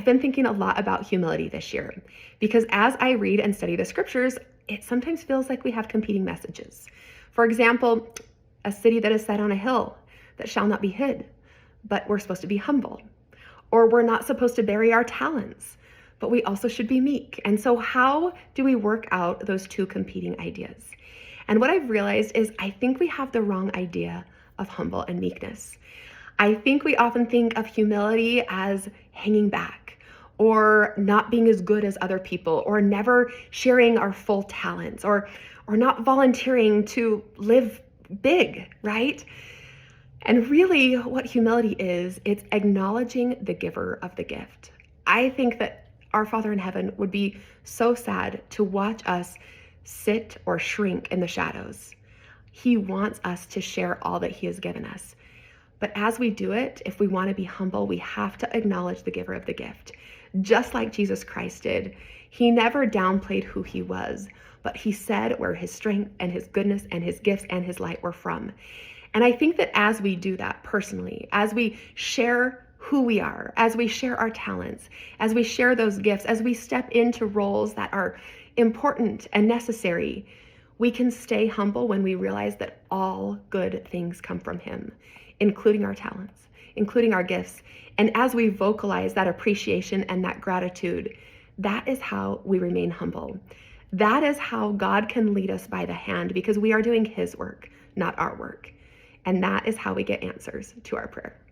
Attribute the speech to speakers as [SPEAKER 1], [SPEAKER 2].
[SPEAKER 1] I've been thinking a lot about humility this year because as I read and study the scriptures, it sometimes feels like we have competing messages. For example, a city that is set on a hill that shall not be hid, but we're supposed to be humble. Or we're not supposed to bury our talents, but we also should be meek. And so how do we work out those two competing ideas? And what I've realized is I think we have the wrong idea of humble and meekness. I think we often think of humility as hanging back or not being as good as other people or never sharing our full talents or not volunteering to live big, right? And really what humility is, it's acknowledging the giver of the gift. I think that our Father in heaven would be so sad to watch us sit or shrink in the shadows. He wants us to share all that he has given us. But as we do it, if we want to be humble, we have to acknowledge the giver of the gift. Just like Jesus Christ did, he never downplayed who he was, but he said where his strength and his goodness and his gifts and his light were from. And I think that as we do that personally, as we share who we are, as we share our talents, as we share those gifts, as we step into roles that are important and necessary, we can stay humble when we realize that all good things come from him, including our talents, including our gifts. And as we vocalize that appreciation and that gratitude, that is how we remain humble. That is how God can lead us by the hand because we are doing his work, not our work. And that is how we get answers to our prayer.